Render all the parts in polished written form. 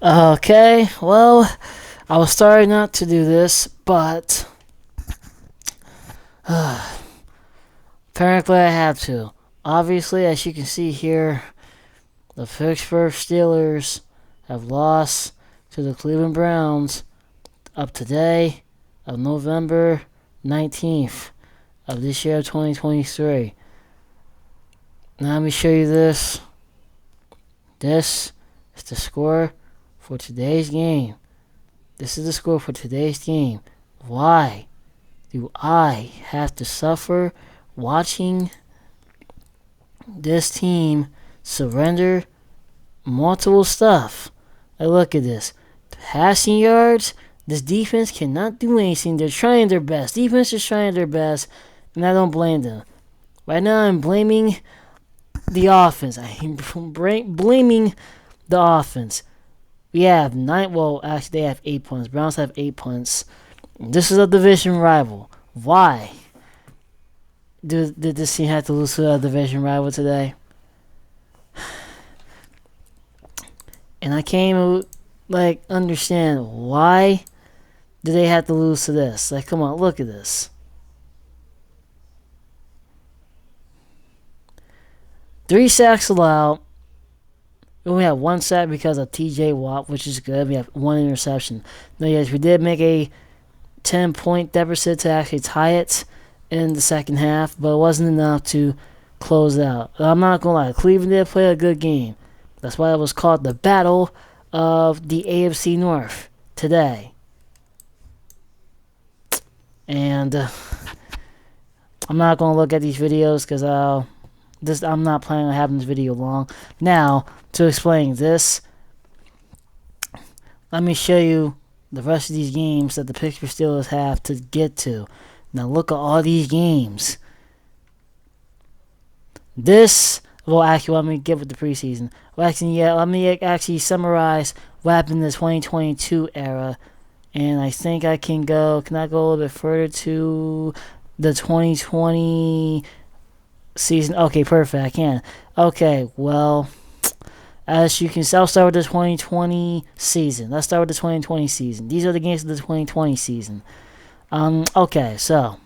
Okay, well, I was sorry not to do this, but apparently I have to. Obviously, as you can see here, the Pittsburgh Steelers have lost to the Cleveland Browns up today of November 19th of this year 2023. Now let me show you this. This is the score for today's game. This is the score for today's game. Why do I have to suffer watching this team surrender multiple stuff? Look at this. Passing yards, this defense cannot do anything. They're trying their best. Defense is trying their best, and I don't blame them. Right now, I'm blaming the offense. I'm blaming the offense. We have actually they have 8 points. Browns have 8 points. This is a division rival. Why did this team have to lose to a division rival today? And I can't even, understand why did they have to lose to this. Come on, look at this. 3 sacks allowed. We only have 1 sack because of TJ Watt, which is good. We have 1 interception. Now, yes, we did make a 10-point deficit to actually tie it in the second half, but it wasn't enough to close out. I'm not going to lie. Cleveland did play a good game. That's why it was called the Battle of the AFC North today. And I'm not going to look at these videos because I'm not planning on having this video long. Now, to explain this, let me show you the rest of these games that the Pittsburgh Steelers have to get to. Now, look at all these games. Actually, let me get with the preseason. Let me actually summarize what happened in the 2022 era. And I think I can I go a little bit further to the 2020 season? Okay, perfect. I can. Okay, well, as you can see, I'll start with the 2020 season. Let's start with the 2020 season. These are the games of the 2020 season. Okay, so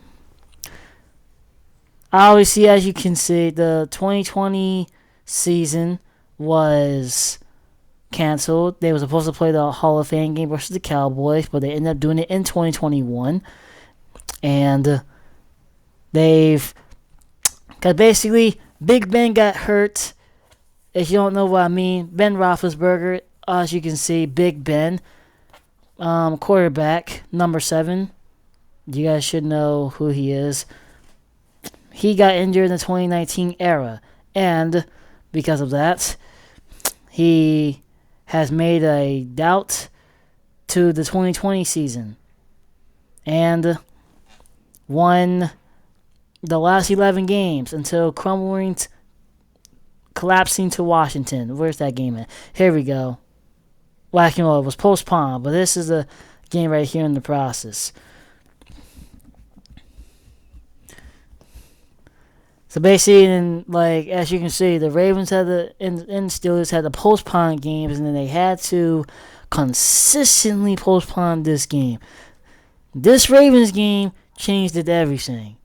obviously, as you can see, the 2020 season was canceled. They were supposed to play the Hall of Fame game versus the Cowboys, but they ended up doing it in 2021. And because basically, Big Ben got hurt. If you don't know what I mean, Ben Roethlisberger, as you can see, Big Ben, quarterback, number 7. You guys should know who he is. He got injured in the 2019 era, and because of that, he has made a doubt to the 2020 season and won the last 11 games until collapsing to Washington. Where's that game at? Here we go. It was postponed, but this is a game right here in the process. So basically, as you can see, the Ravens and Steelers had the postponed games, and then they had to consistently postpone this game. This Ravens game changed everything.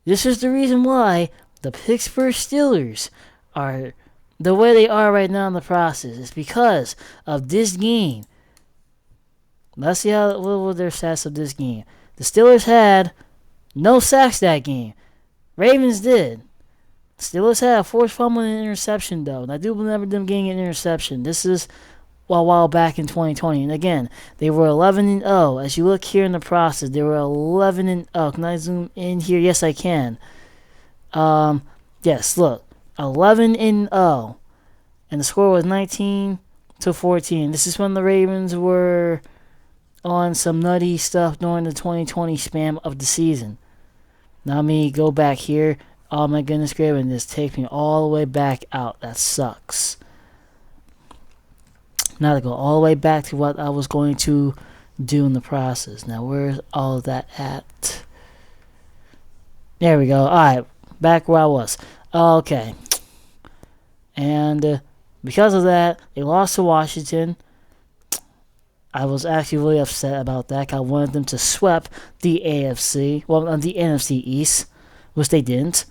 This is the reason why the Pittsburgh Steelers are the way they are right now in the process. It's because of this game. Let's see what were their stats of this game. The Steelers had no sacks that game. Ravens did. Steelers had a forced fumble and an interception, though. And I do remember them getting an interception. This is a while back in 2020. And again, they were 11-0. As you look here in the process, they were 11-0. Can I zoom in here? Yes, I can. Yes, look. 11-0. And the score was 19-14. This is when the Ravens were on some nutty stuff during the 2020 span of the season. Now let me go back here. Oh my goodness, and this takes me all the way back out. That sucks. Now to go all the way back to what I was going to do in the process. Now where's all of that at? There we go. Alright, back where I was. Okay. And because of that, they lost to Washington. I was actually really upset about that. I wanted them to sweep the the NFC East, which they didn't.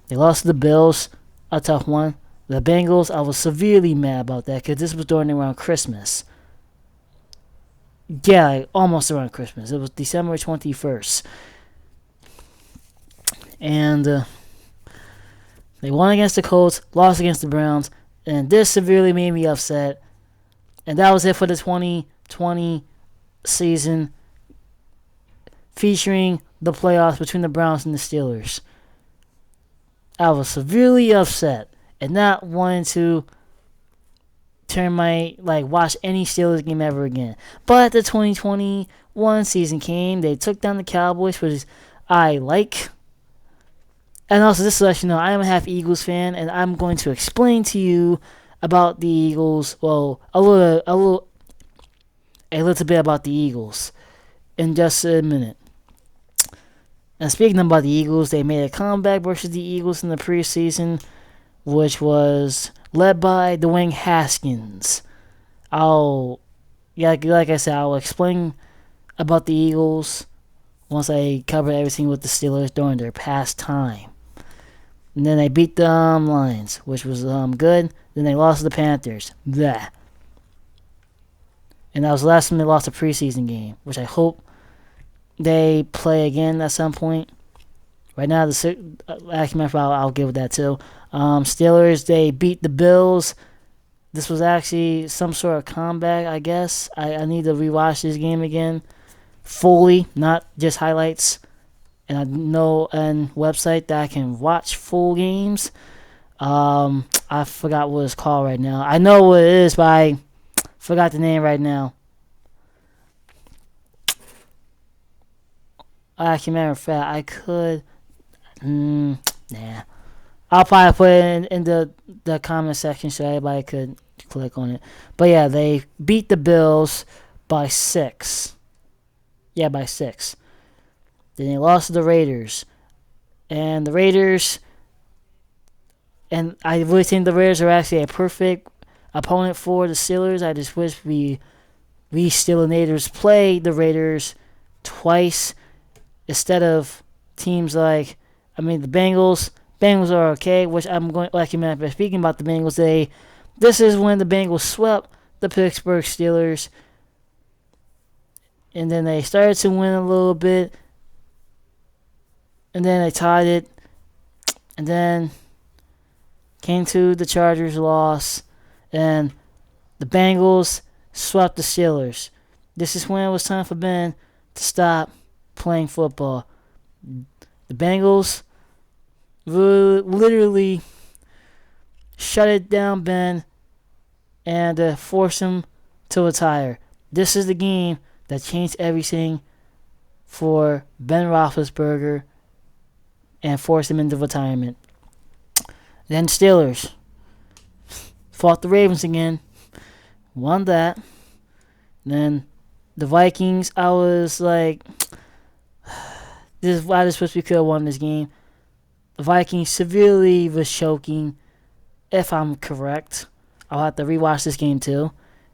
They lost to the Bills, a tough one. The Bengals, I was severely mad about that because this was during around Christmas. Yeah, like almost around Christmas. It was December 21st. And they won against the Colts, lost against the Browns, and this severely made me upset. And that was it for the 2020 season, featuring the playoffs between the Browns and the Steelers. I was severely upset and not wanting to watch any Steelers game ever again. But the 2021 season came. They took down the Cowboys, which I like. And also, just to let you know, I am a half Eagles fan, and I'm going to explain to you about the Eagles. Well, a little bit about the Eagles in just a minute. And speaking about the Eagles, they made a comeback versus the Eagles in the preseason, which was led by Dwayne Haskins. Like I said, I'll explain about the Eagles once I cover everything with the Steelers during their past time. And then they beat the Lions, which was good. Then they lost to the Panthers. Blah. And that was the last time they lost a preseason game, which I hope they play again at some point. Right now, I'll give it that too. Steelers, they beat the Bills. This was actually some sort of comeback, I guess. I need to rewatch this game again fully, not just highlights. And I know a website that I can watch full games. I forgot what it's called right now. I know what it is, but I forgot the name right now. Actually, matter of fact, I could. Nah. I'll probably put it in the comment section so everybody could click on it. But yeah, they beat the Bills by 6. Yeah, by 6. Then they lost to the Raiders. And the Raiders, and I really think the Raiders are actually a perfect opponent for the Steelers. I just wish we Steelers play the Raiders twice instead of teams like, the Bengals. Bengals are okay, which I'm going, speaking about the Bengals, this is when the Bengals swept the Pittsburgh Steelers. And then they started to win a little bit. And then they tied it. And then came to the Chargers loss. And the Bengals swept the Steelers. This is when it was time for Ben to stop playing football. The Bengals literally shut it down, Ben, and forced him to retire. This is the game that changed everything for Ben Roethlisberger and forced him into retirement. Then Steelers fought the Ravens again, won that. Then the Vikings, I was like, I just wish we could have won this game. The Vikings severely was choking, if I'm correct. I'll have to rewatch this game too.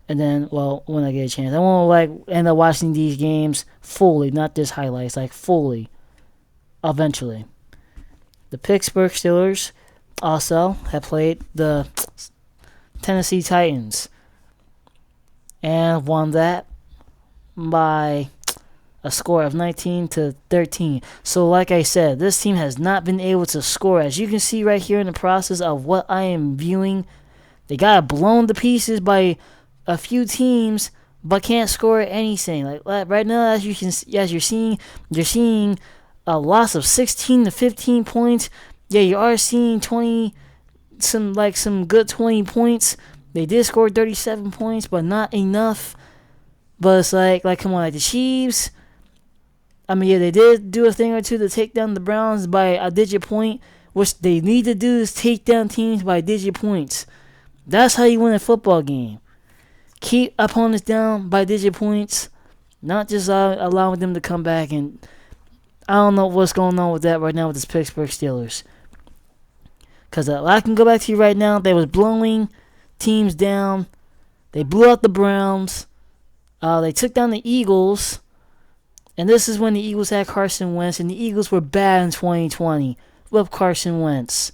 And then, when I get a chance. I want to end up watching these games fully, not just highlights, fully, eventually. The Pittsburgh Steelers also have played the Tennessee Titans and won that by a score of 19-13. So like I said, this team has not been able to score. As you can see right here in the process of what I am viewing, they got blown to pieces by a few teams, but can't score anything. Like right now, as you're seeing a loss of 16-15 points. Yeah, you are seeing some good 20 points. They did score 37 points, but not enough. But it's come on, the Chiefs. They did do a thing or two to take down the Browns by a digit point, which they need to do is take down teams by digit points. That's how you win a football game. Keep opponents down by digit points, not just allowing them to come back. And I don't know what's going on with that right now with this Pittsburgh Steelers. Because I can go back to you right now. They was blowing teams down. They blew out the Browns. They took down the Eagles, and this is when the Eagles had Carson Wentz, and the Eagles were bad in 2020 with Carson Wentz.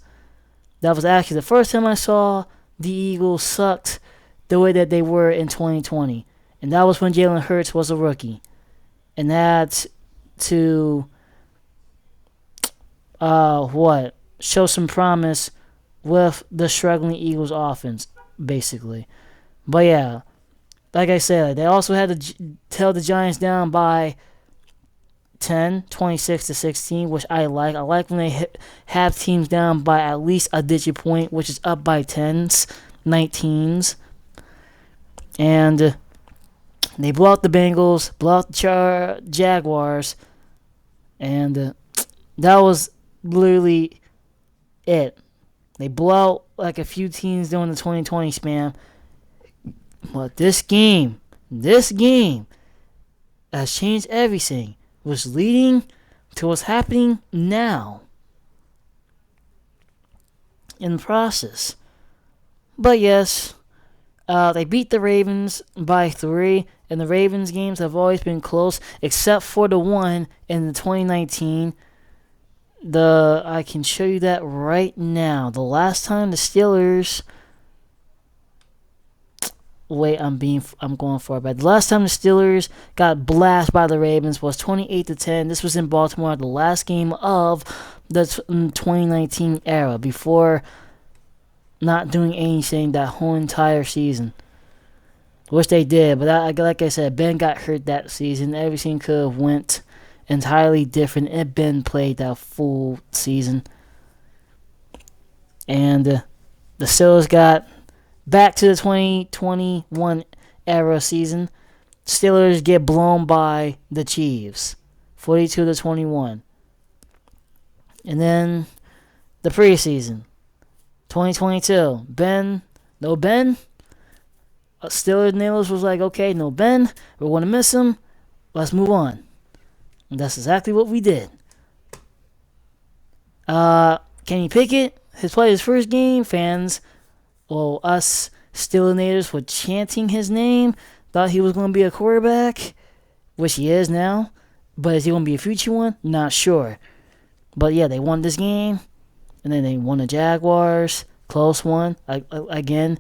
That was actually the first time I saw the Eagles sucked the way that they were in 2020. And that was when Jalen Hurts was a rookie. And that to show some promise with the struggling Eagles offense, basically. But yeah, like I said, they also had to tell the Giants down by 10, 26-16, which I like. I like when they have teams down by at least a digit point, which is up by 10s, 19s. And they blow out the Bengals, blow out the Jaguars, and that was literally it. They blow out like a few teams during the 2020 span. But this game has changed everything. Was leading to what's happening now in the process. But yes, they beat the Ravens by 3, and the Ravens games have always been close, except for the one in the 2019. I can show you that right now. The last time the Steelers. Wait, I'm going for it. But the last time the Steelers got blasted by the Ravens was 28-10. This was in Baltimore, the last game of the 2019 era, before not doing anything that whole entire season. Which they did, but like I said, Ben got hurt that season. Everything could have went entirely different if Ben played that full season. And the Steelers got back to the 2021 era season. Steelers get blown by the Chiefs, 42-21. And then the preseason, 2022. No Ben. Steelers Nailers was like, okay, no Ben. We're going to miss him. Let's move on. And that's exactly what we did. Kenny Pickett has played his first game. Fans, well, us Steelers were chanting his name. Thought he was going to be a quarterback, which he is now. But is he going to be a future one? Not sure. But yeah, they won this game. And then they won the Jaguars. Close one. Again,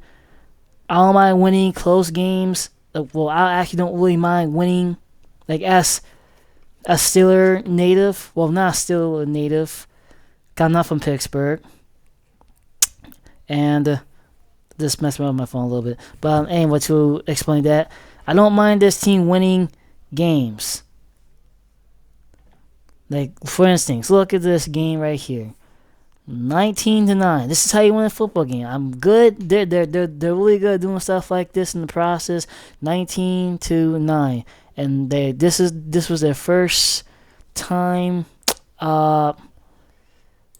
I don't mind winning close games. Well, I actually don't really mind winning. Like, as a Steeler native. Well, not a Steeler native. Got enough from Pittsburgh. And this messed me up my phone a little bit. But anyway, to explain that, I don't mind this team winning games. Like, for instance, look at this game right here. 19-9. This is how you win a football game. I'm good. They're really good at doing stuff like this in the process. 19-9, and this was their first time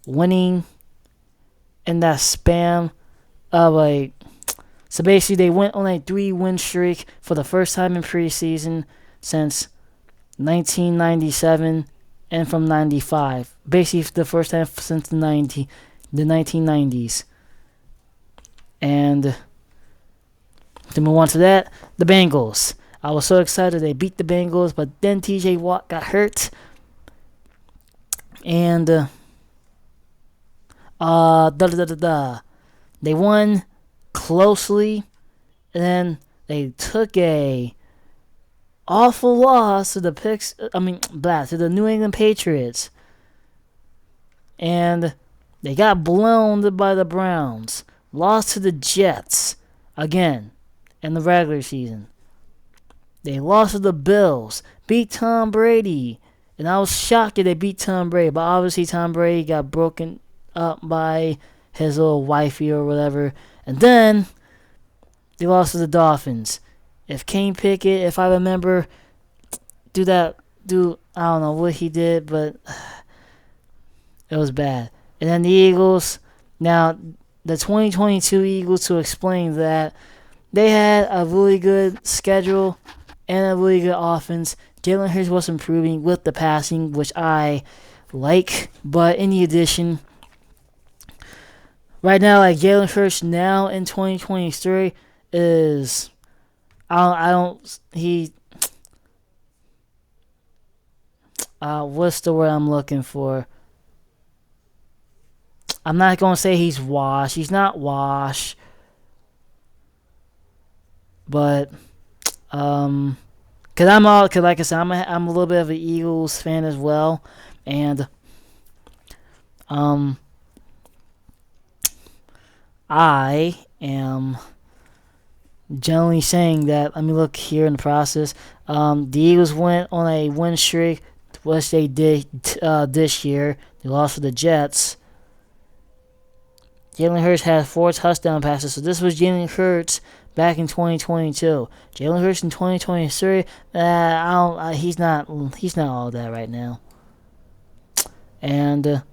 winning in that span of like. So basically, they went on a 3-win streak for the first time in preseason since 1997. And from 95. Basically, the first time since the 1990s. And to move on to that, the Bengals. I was so excited they beat the Bengals, but then TJ Watt got hurt. And they won closely, and then they took a awful loss to the New England Patriots. And they got blown by the Browns. Lost to the Jets again in the regular season. They lost to the Bills. Beat Tom Brady. And I was shocked that they beat Tom Brady. But obviously Tom Brady got broken up by his little wifey or whatever. And then they lost to the Dolphins. If Kenny Pickett, if I remember, I don't know what he did, but it was bad. And then the Eagles, now the 2022 Eagles, to explain that, they had a really good schedule and a really good offense. Jalen Hurts was improving with the passing, which I like, but in the addition, right now, like Jalen Hurts now in 2023 is... what's the word I'm looking for? I'm not gonna say he's washed. He's not washed, but cause like I said, I'm a little bit of an Eagles fan as well, and um, I am generally saying that. Let me look here in the process. The Eagles went on a win streak, which they did this year. They lost to the Jets. Jalen Hurts had 4 touchdown passes, so this was Jalen Hurts back in 2022. Jalen Hurts in 2023, he's not all that right now. And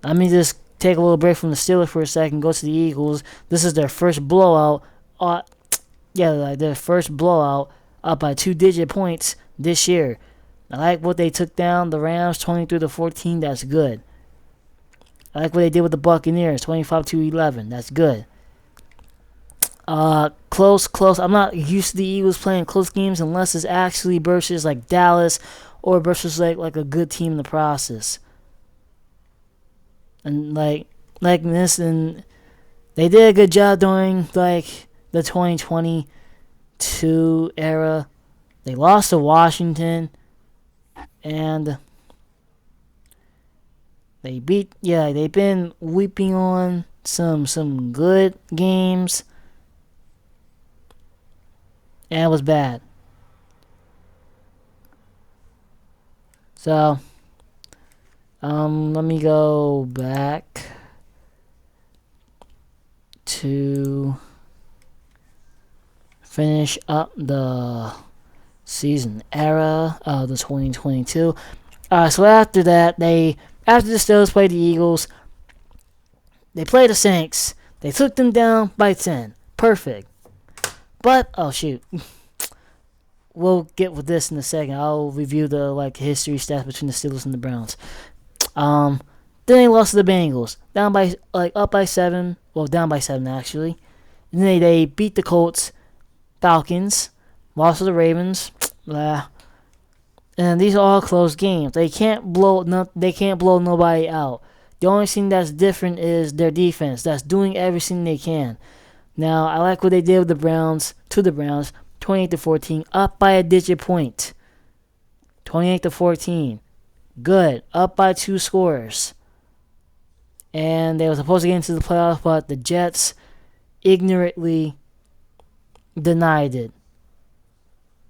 let me just take a little break from the Steelers for a second. Go to the Eagles. This is their first blowout. Their first blowout up by 2-digit points this year. I like what they took down the Rams 23-14. That's good. I like what they did with the Buccaneers 25-11. That's good. Close. I'm not used to the Eagles playing close games unless it's actually versus like Dallas or versus like a good team in the process. And like this, and they did a good job during like the 2022 era. They lost to Washington, and they've been weeping on some good games, and it was bad. So, let me go back to finish up the season era of the 2022. So after that, after the Steelers played the Eagles, they played the Saints. They took them down by 10. Perfect. But, oh shoot. We'll get with this in a second. I'll review the history stats between the Steelers and the Browns. Then they lost to the Bengals. Up by 7. Well, down by 7 actually. And then they beat the Colts, Falcons, lost to the Ravens. And these are all close games. They can't blow nobody out. The only thing that's different is their defense. That's doing everything they can. Now, I like what they did with the Browns, 28-14, up by a digit point. 28-14. Good. Up by 2 scores. And they were supposed to get into the playoffs, but the Jets ignorantly denied it,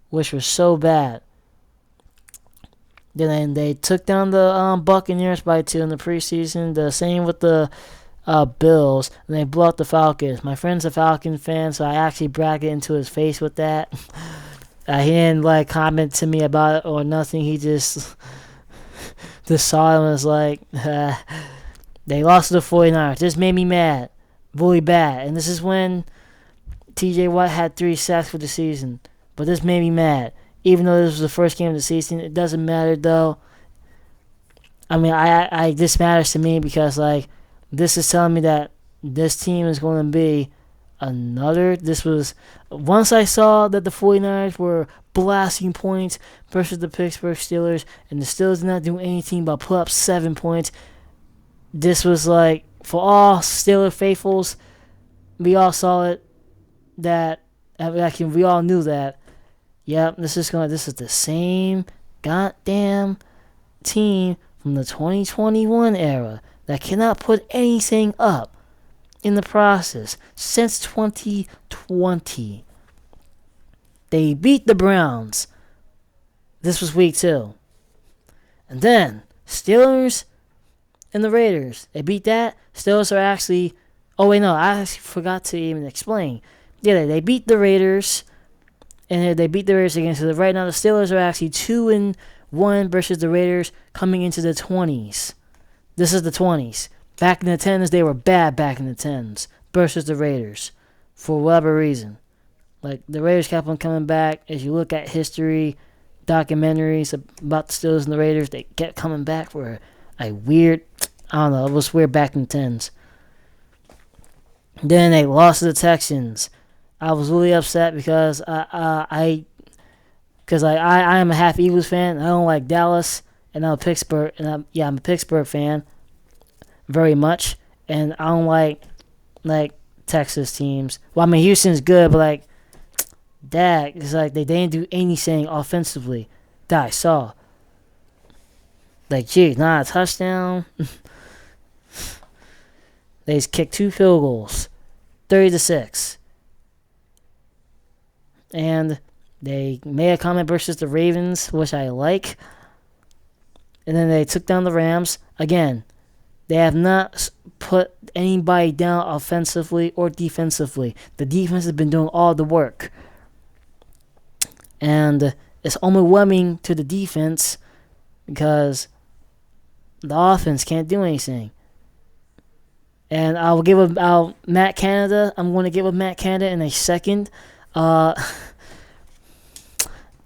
which was so bad. Then they took down the Buccaneers by 2 in the preseason. The same with the Bills, and they blew out the Falcons. My friend's a Falcon fan, so I actually bragged into his face with that. He didn't comment to me about it or nothing. He just saw it and was like, they lost to the 49ers. This made me mad, really bad. And this is when TJ Watt had 3 sacks for the season. But this made me mad. Even though this was the first game of the season, it doesn't matter though. I mean, this matters to me because this is telling me that this team is going to be once I saw that the 49ers were blasting points versus the Pittsburgh Steelers, and the Steelers did not do anything but put up 7 points. This was for all Steeler faithfuls, we all saw it. We all knew that. Yep, this is the same goddamn team from the 2021 era that cannot put anything up in the process since 2020. They beat the Browns. This was week 2. And then, Steelers and the Raiders. They beat that. Steelers are actually... Oh, wait, no. I actually forgot to even explain. Yeah, they beat the Raiders. And they beat the Raiders again. So right now, the Steelers are actually 2-1 versus the Raiders coming into the 20s. This is the 20s. Back in the 10s, they were bad back in the 10s versus the Raiders for whatever reason. The Raiders kept on coming back. As you look at history, documentaries about the Steelers and the Raiders, they kept coming back for a weird, I don't know, it was weird back in the 10s. Then they lost to the Texans. I was really upset because I am a half Eagles fan. I don't like Dallas, and I'm a Pittsburgh fan very much, and I don't like Texas teams. Well, I mean Houston's good, but like that it's like they didn't do anything offensively that I saw. Like, geez, not a touchdown. They just kicked 2 field goals, 30-6, and they made a comment versus the Ravens, which I like. And then they took down the Rams again. They have not put anybody down offensively or defensively. The defense has been doing all the work. And it's overwhelming to the defense because the offense can't do anything. And I'm going to give Matt Canada in a second.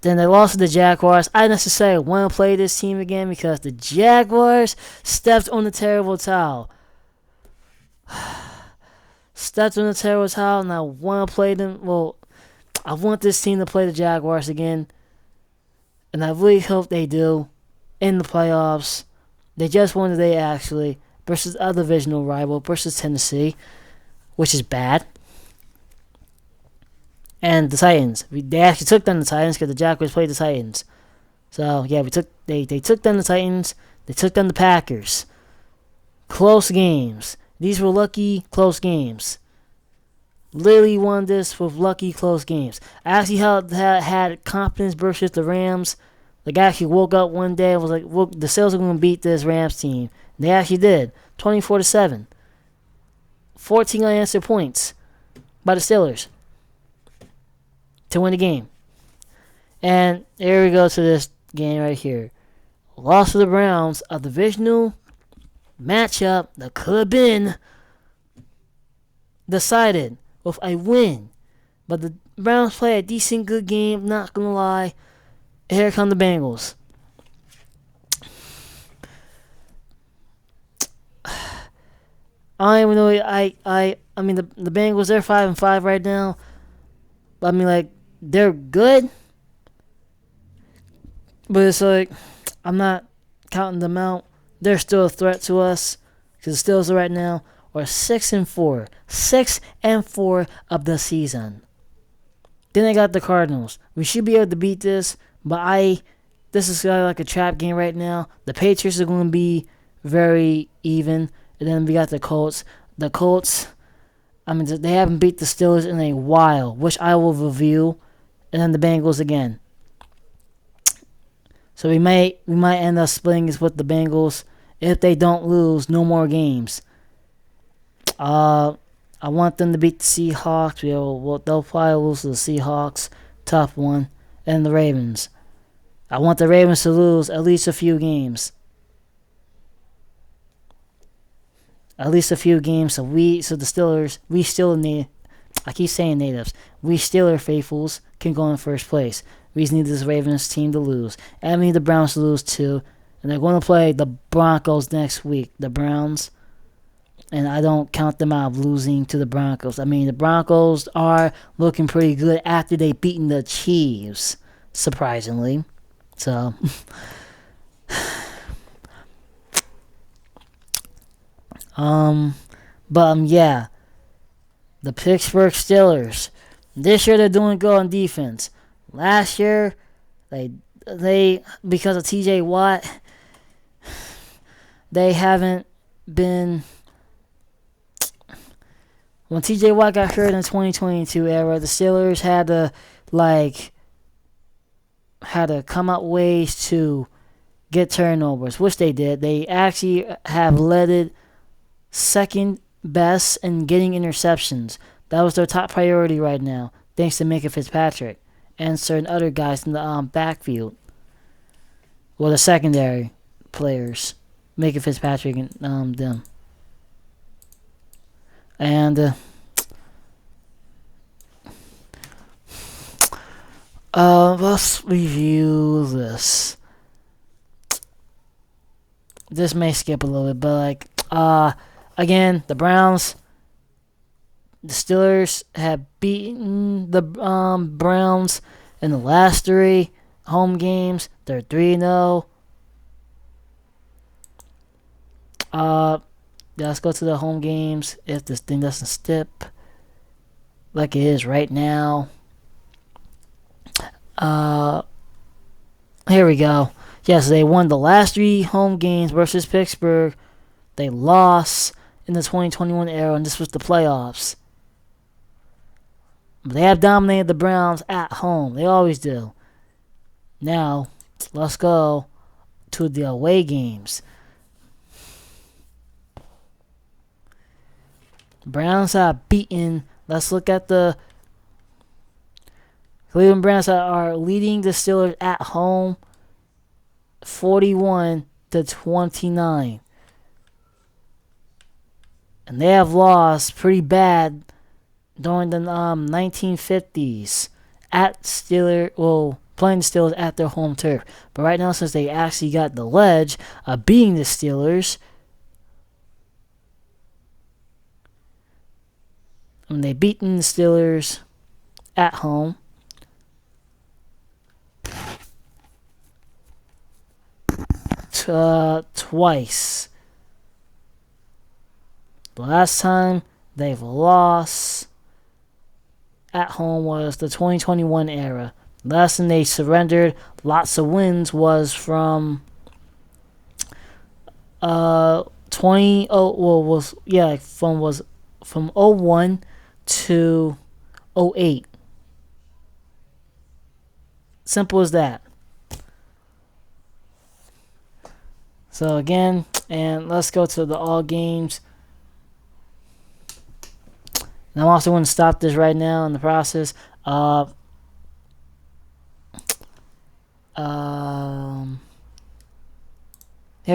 Then they lost to the Jaguars. I necessarily want to play this team again because the Jaguars stepped on the terrible towel. Stepped on the terrible towel, and I want to play them. Well, I want this team to play the Jaguars again. And I really hope they do in the playoffs. They just won today, actually, versus a divisional rival, versus Tennessee, which is bad. And the Titans. They actually took down the Titans because the Jaguars played the Titans. So, yeah, they took down the Titans. They took down the Packers. Close games. These were lucky, close games. Literally won this with lucky, close games. I actually had confidence versus the Rams. Like, I actually woke up one day and was like, well, the Steelers are going to beat this Rams team. And they actually did. 24-7. 14 unanswered points by the Steelers to win the game. And here we go to this game right here. Loss to the Browns, a divisional matchup that could have been decided with a win. But the Browns play a decent, good game, not going to lie. Here come the Bengals. I don't even know. I mean, the Bengals, they're 5-5 right now. I mean, like, they're good, but it's like I'm not counting them out. They're still a threat to us because the Steelers right now are 6-4, 6-4 of the season. Then they got the Cardinals. We should be able to beat this, but this is kind of like a trap game right now. The Patriots are going to be very even, and then we got the Colts. The Colts, I mean, they haven't beat the Steelers in a while, which I will review. And then the Bengals again. So we might end up splitting this with the Bengals if they don't lose no more games. I want them to beat the Seahawks. They'll probably lose to the Seahawks, tough one, and the Ravens. I want the Ravens to lose at least a few games. At least a few games, so the Steelers, we still need. I keep saying natives. We Steeler faithfuls can go in first place. We just need this Ravens team to lose. And we need the Browns to lose too. And they're going to play the Broncos next week. The Browns. And I don't count them out of losing to the Broncos. I mean, the Broncos are looking pretty good after they beaten the Chiefs. Surprisingly. So. Yeah. The Pittsburgh Steelers. This year they're doing good on defense. Last year, they because of TJ Watt, they haven't been. When TJ Watt got hurt in the 2022 era, the Steelers had to come up ways to get turnovers, which they did. They actually have led it second best in getting interceptions. That was their top priority right now, thanks to Minka Fitzpatrick and certain other guys in the backfield. Well, the secondary players, Minka Fitzpatrick and them. And let's review this. This may skip a little bit, but again, the Browns. The Steelers have beaten the Browns in the last 3 home games. They're 3-0. Uh, let's go to the home games. If this thing doesn't stip like it is right now. Here we go. Yes, they won the last 3 home games versus Pittsburgh. They lost in the 2021 era, and this was the playoffs. But they have dominated the Browns at home. They always do. Now, let's go to the away games. Browns have beaten. Let's look at the Cleveland Browns are leading the Steelers at home 41-29. And they have lost pretty bad during the 1950s at playing the Steelers at their home turf. But right now, since they actually got the ledge of beating the Steelers, they've beaten the Steelers at home. Twice. The last time they've lost at home was the 2021 era. The last time they surrendered lots of wins was from from 01 to 08. Simple as that. So again, and let's go to the all games. And I'm also going to stop this right now in the process. Here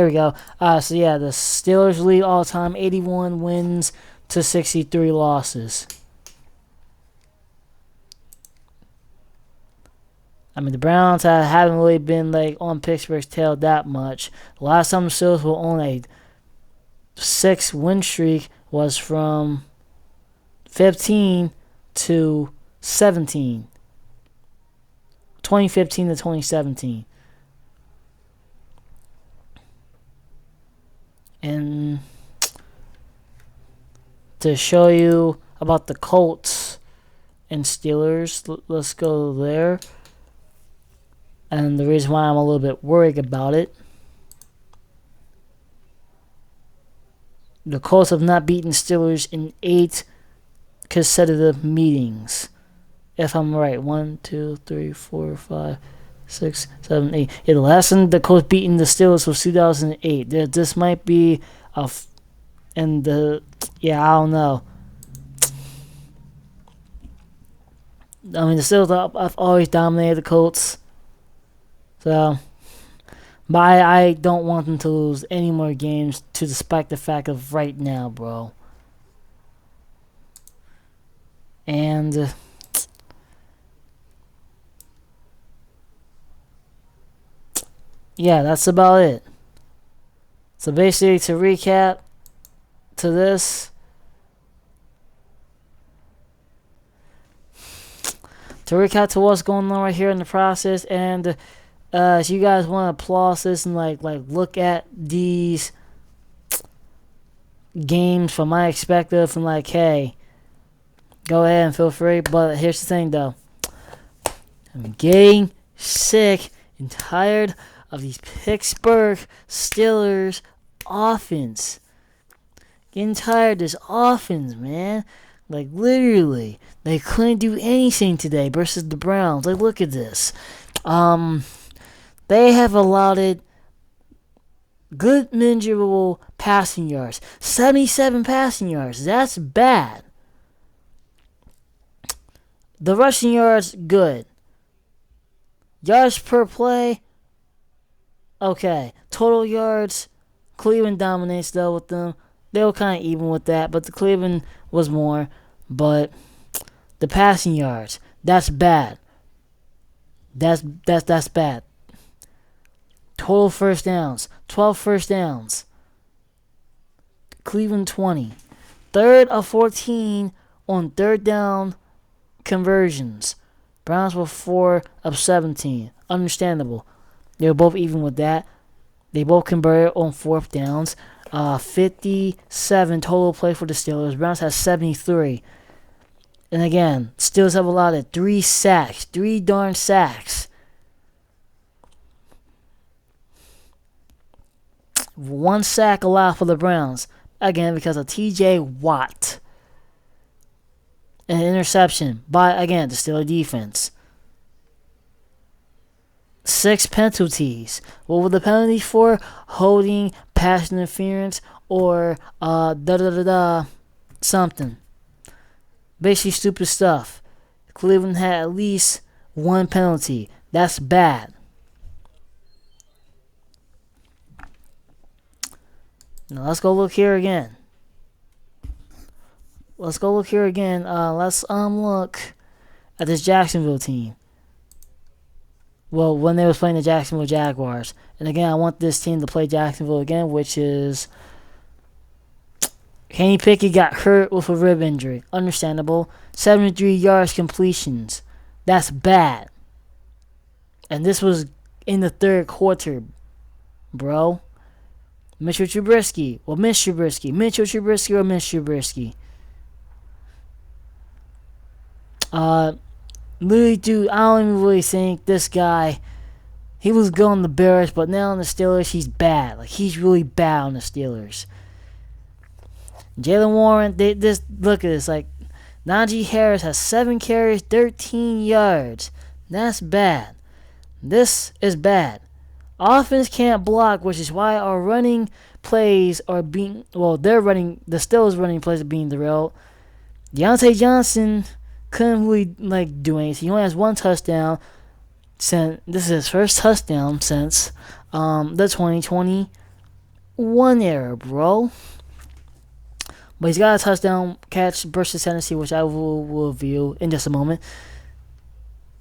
we go. So yeah, the Steelers lead all time 81 wins to 63 losses. I mean, the Browns haven't really been like on Pittsburgh's tail that much. The last time the Steelers were on a 6-win streak was from 15 to 17. 2015 to 2017. And to show you about the Colts and Steelers, let's go there. And the reason why I'm a little bit worried about it, the Colts have not beaten Steelers in 8 consecutive meetings. If I'm right, 1, 2, 3, 4, 5, 6, 7, 8. Yeah, the last time the Colts beaten the Steelers was 2008. This might be I don't know. I mean, the Steelers have always dominated the Colts. So, but I don't want them to lose any more games, to despite the fact of right now, bro. And yeah, that's about it. So basically, to recap to this, to what's going on right here in the process, and if you guys want to pause this and like look at these games from my perspective, and like, hey, go ahead and feel free. But here's the thing, though. I'm getting sick and tired of these Pittsburgh Steelers offense. Getting tired of this offense, man. Like, literally, they couldn't do anything today versus the Browns. Like, look at this. They have allowed good measurable passing yards. 77 passing yards. That's bad. The rushing yards, good. Yards per play, okay. Total yards, Cleveland dominates though with them. They were kind of even with that, but the Cleveland was more. But the passing yards, that's bad. That's bad. Total first downs, 12 first downs. Cleveland 20. 3rd of 14 on 3rd down conversions. Browns were 4 of 17. Understandable. They were both even with that. They both converted on 4th downs. 57 total play for the Steelers. Browns has 73. And again, Steelers have allowed 3 sacks. 3 darn sacks. 1 sack allowed for the Browns. Again, because of TJ Watt. An interception by, again, the Steelers defense. 6 penalties. What were the penalties for? Holding, pass interference, or something. Basically stupid stuff. Cleveland had at least 1 penalty. That's bad. Now let's go look here again. Let's look at this Jacksonville team. Well, when they was playing the Jacksonville Jaguars. And again, I want this team to play Jacksonville again, which is Kenny Pickett got hurt with a rib injury. Understandable. 73 yards completions. That's bad. And this was in the 3rd quarter, bro. Mitchell Trubisky. Mitchell Trubisky or Mitch Trubisky. Literally, dude, I don't even really think this guy, he was good on the Bears, but now on the Steelers, he's bad. Like, he's really bad on the Steelers. Jalen Warren, look at this. Like, Najee Harris has 7 carries, 13 yards. That's bad. This is bad. Offense can't block, which is why our running plays are being, the Steelers running plays are being derailed. Deontay Johnson couldn't really do anything. He only has 1 touchdown. This is his first touchdown since the 2021 era, bro. But he's got a touchdown catch versus Tennessee, which I will review in just a moment.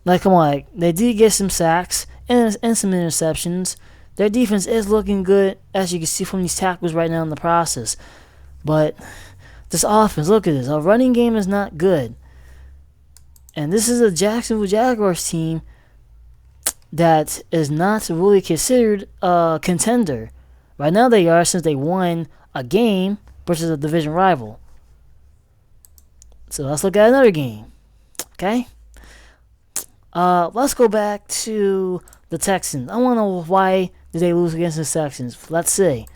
Come on, they did get some sacks and some interceptions. Their defense is looking good, as you can see from these tackles right now in the process. But this offense, look at this. Our running game is not good. And this is a Jacksonville Jaguars team that is not really considered a contender. Right now they are, since they won a game versus a division rival. So let's look at another game. Okay? Let's go back to the Texans. I want to know, why did they lose against the Texans? Let's see.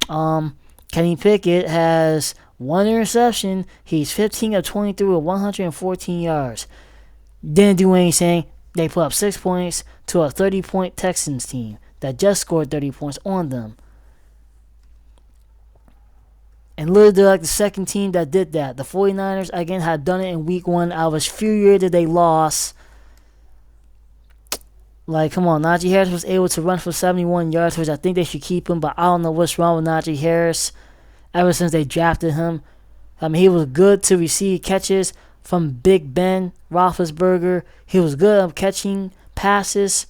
Kenny Pickett has 1 interception. He's 15 of 23 with 114 yards. Didn't do anything. They put up 6 points to a 30-point Texans team that just scored 30 points on them. And literally, like the second team that did that. The 49ers, again, had done it in week 1. I was furious that they lost. Come on. Najee Harris was able to run for 71 yards, which I think they should keep him. But I don't know what's wrong with Najee Harris. Ever since they drafted him, he was good to receive catches from Big Ben Roethlisberger. He was good at catching passes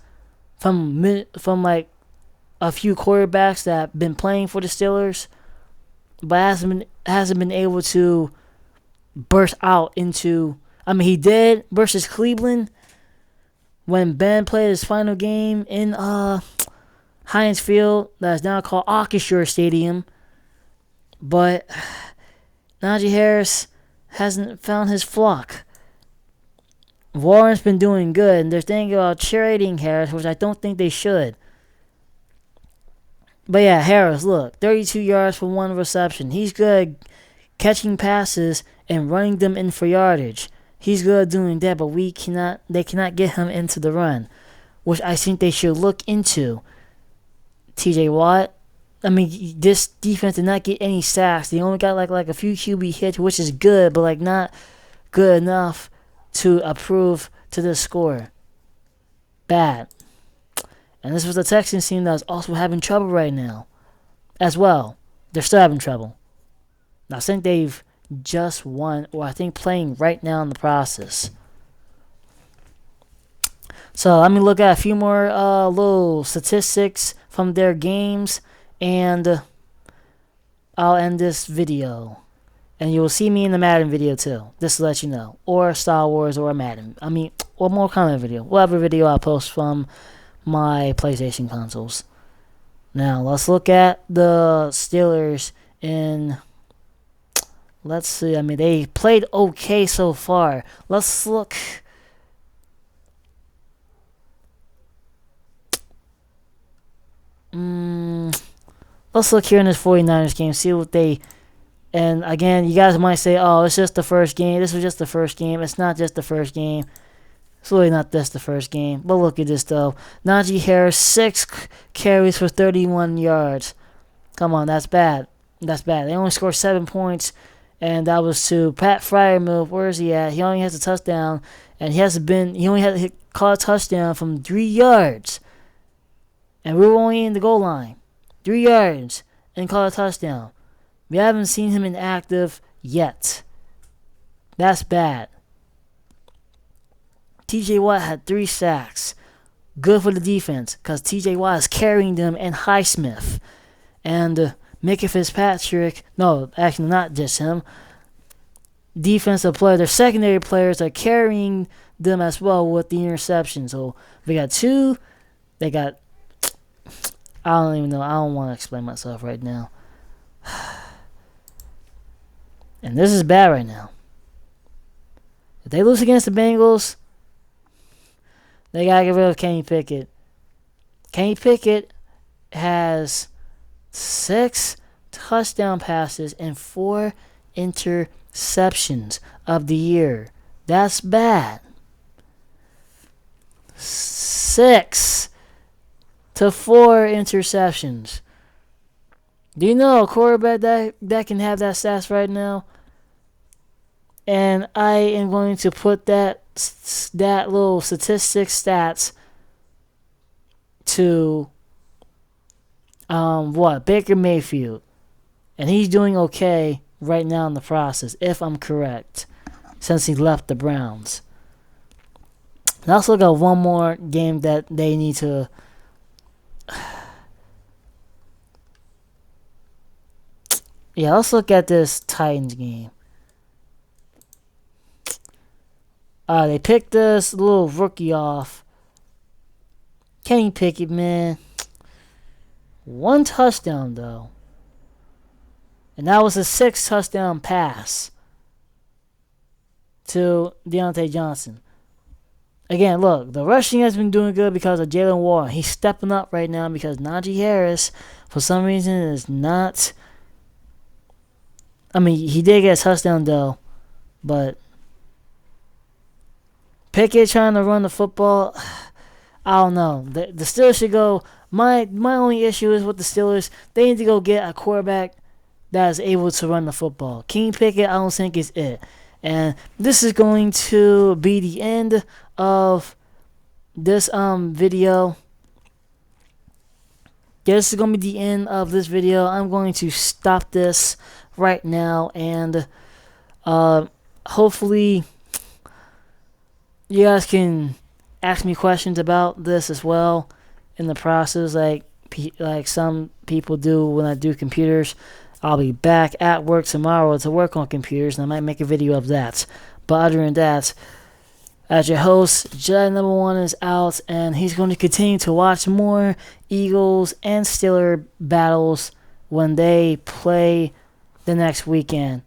from a few quarterbacks that have been playing for the Steelers, but hasn't been able to burst out into. He did versus Cleveland when Ben played his final game in Heinz Field, that is now called Acrisure Stadium. But Najee Harris hasn't found his flock. Warren's been doing good, and they're thinking about trading Harris, which I don't think they should. But yeah, Harris, look, 32 yards for 1 reception. He's good at catching passes and running them in for yardage. He's good at doing that, but they cannot get him into the run, which I think they should look into. TJ Watt, this defense did not get any sacks. They only got like a few QB hits, which is good, but not good enough to approve to the score. Bad. And this was the Texans team that was also having trouble right now as well. They're still having trouble. Now, I think they've just won, or I think playing right now in the process. So let me look at a few more little statistics from their games, and I'll end this video. And you will see me in the Madden video too, just to let you know. Or Star Wars or Madden. Or more common video. Whatever video I post from my PlayStation consoles. Now, let's look at the Steelers in. Let's see. I mean, they played okay so far. Let's look. Let's look here in this 49ers game. See what they. And again, you guys might say, oh, it's just the first game. This was just the first game. It's not just the first game. It's really not just the first game. But look at this, though. Najee Harris, 6 carries for 31 yards. Come on, that's bad. That's bad. They only scored 7 points, and that was to Pat Freiermuth. Where is he at? He only has a touchdown, and he only had to caught a touchdown from 3 yards. And we were only in the goal line. 3 yards, and caught a touchdown. We haven't seen him inactive yet. That's bad. TJ Watt had 3 sacks. Good for the defense, because TJ Watt is carrying them, and Highsmith. And Mickey Fitzpatrick, no, actually not just him. Defensive players, their secondary players are carrying them as well with the interception. So we got 2. They got, I don't even know. I don't want to explain myself right now. And this is bad right now. If they lose against the Bengals, they got to get rid of Kenny Pickett. Kenny Pickett has 6 touchdown passes and 4 interceptions of the year. That's bad. 6 to 4 interceptions. Do you know a quarterback that can have that stats right now? And I am going to put that little statistics stats to Baker Mayfield, and he's doing okay right now in the process, if I'm correct, since he left the Browns. Now let's look at one more game that they need to. Yeah, let's look at this Titans game. They picked this little rookie off. Kenny Pickett, man. 1 touchdown, though. And that was a 6 touchdown pass to Deontay Johnson. Again, look, the rushing has been doing good because of Jalen Warren. He's stepping up right now because Najee Harris, for some reason, is not. I mean, he did get a touchdown, though, but Pickett trying to run the football, I don't know. The Steelers should go. My only issue is with the Steelers. They need to go get a quarterback that is able to run the football. Kenny Pickett, I don't think is it. And this is going to be the end of this video. This is going to be the end of this video. I'm going to stop this right now, and hopefully you guys can ask me questions about this as well in the process, like some people do when I do computers. I'll be back at work tomorrow to work on computers, and I might make a video of that. But other than that, as your host, Jedi number 1 is out, and he's going to continue to watch more Eagles and Steelers battles when they play the next weekend.